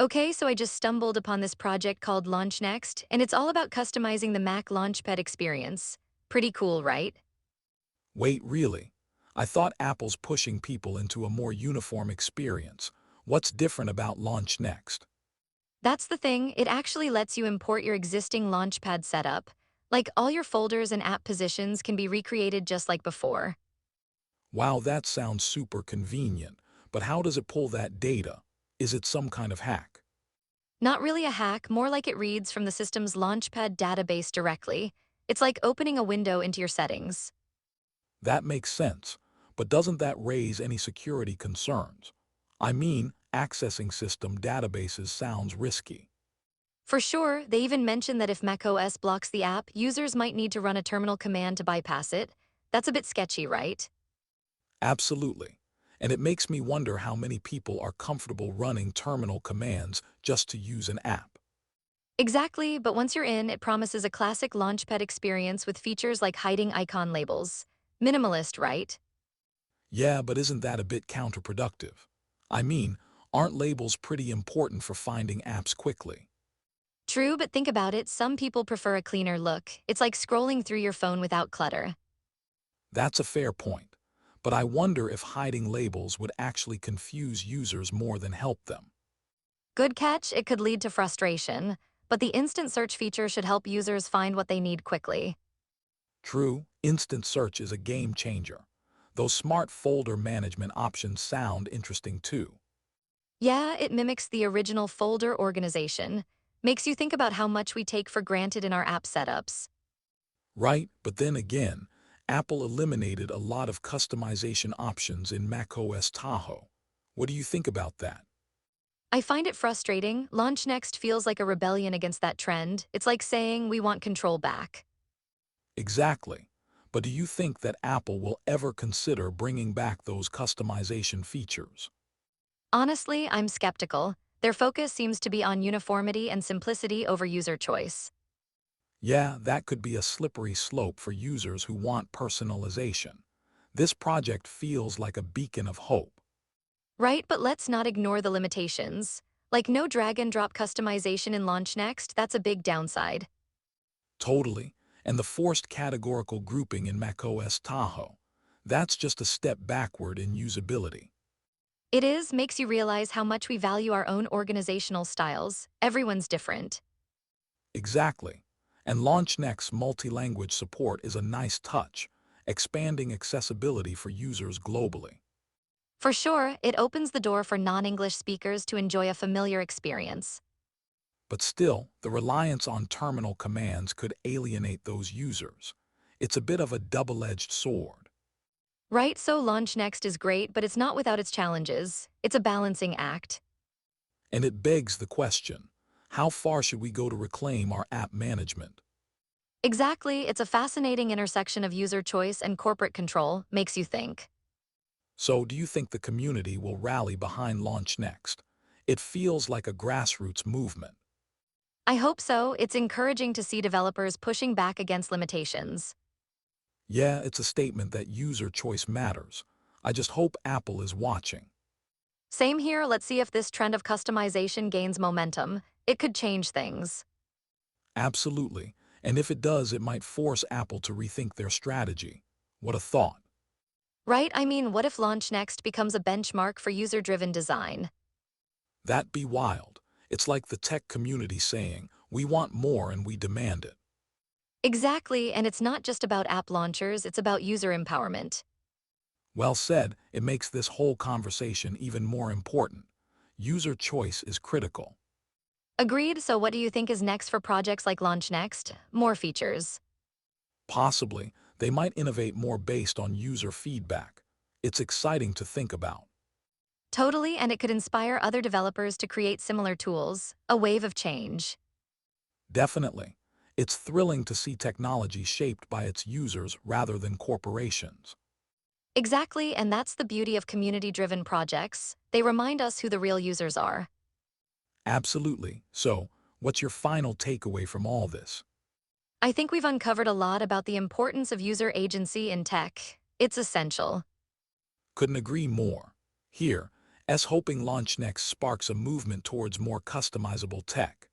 Okay, so I just stumbled upon this project called LaunchNext, and it's all about customizing the Mac Launchpad experience. Pretty cool, right? Wait, really? I thought Apple's pushing people into a more uniform experience. What's different about LaunchNext? That's the thing, it actually lets you import your existing Launchpad setup. Like all your folders and app positions can be recreated just like before. Wow, that sounds super convenient. But how does it pull that data? Is it some kind of hack? Not really a hack, more like it reads from the system's Launchpad database directly. It's like opening a window into your settings. That makes sense. But doesn't that raise any security concerns? I mean, accessing system databases sounds risky. For sure, they even mention that if macOS blocks the app, users might need to run a terminal command to bypass it. That's a bit sketchy, right? Absolutely. And it makes me wonder how many people are comfortable running terminal commands just to use an app. Exactly, but once you're in, it promises a classic Launchpad experience with features like hiding icon labels. Minimalist, right? Yeah, but isn't that a bit counterproductive? I mean, aren't labels pretty important for finding apps quickly? True, but think about it, some people prefer a cleaner look. It's like scrolling through your phone without clutter. That's a fair point. But I wonder if hiding labels would actually confuse users more than help them. Good catch, it could lead to frustration, but the instant search feature should help users find what they need quickly. True, instant search is a game changer. Those smart folder management options sound interesting too. Yeah, it mimics the original folder organization. Makes you think about how much we take for granted in our app setups. Right, but then again, Apple eliminated a lot of customization options in macOS Tahoe. What do you think about that? I find it frustrating. LaunchNext feels like a rebellion against that trend. It's like saying we want control back. Exactly. But do you think that Apple will ever consider bringing back those customization features? Honestly, I'm skeptical. Their focus seems to be on uniformity and simplicity over user choice. Yeah, that could be a slippery slope for users who want personalization. This project feels like a beacon of hope. Right, but let's not ignore the limitations. Like no drag and drop customization in LaunchNext, that's a big downside. Totally. And the forced categorical grouping in macOS Tahoe. That's just a step backward in usability. It is, makes you realize how much we value our own organizational styles. Everyone's different. Exactly. And LaunchNext's multi-language support is a nice touch, expanding accessibility for users globally. For sure, it opens the door for non-English speakers to enjoy a familiar experience. But still, the reliance on terminal commands could alienate those users. It's a bit of a double-edged sword. Right, so LaunchNext is great, but it's not without its challenges. It's a balancing act. And it begs the question, how far should we go to reclaim our app management? Exactly, it's a fascinating intersection of user choice and corporate control, makes you think. So do you think the community will rally behind LaunchNext? It feels like a grassroots movement. I hope so, it's encouraging to see developers pushing back against limitations. Yeah, it's a statement that user choice matters. I just hope Apple is watching. Same here, let's see if this trend of customization gains momentum. It could change things. Absolutely. And if it does, it might force Apple to rethink their strategy. What a thought. Right, I mean, what if LaunchNext becomes a benchmark for user-driven design? That'd be wild. It's like the tech community saying, we want more and we demand it. Exactly, and it's not just about app launchers, it's about user empowerment. Well said, it makes this whole conversation even more important. User choice is critical. Agreed, so what do you think is next for projects like LaunchNext? More features. Possibly, they might innovate more based on user feedback. It's exciting to think about. Totally, and it could inspire other developers to create similar tools. A wave of change. Definitely. It's thrilling to see technology shaped by its users rather than corporations. Exactly, and that's the beauty of community-driven projects. They remind us who the real users are. Absolutely. So, what's your final takeaway from all this? I think we've uncovered a lot about the importance of user agency in tech. It's essential. Couldn't agree more. Here, as hoping LaunchNext sparks a movement towards more customizable tech.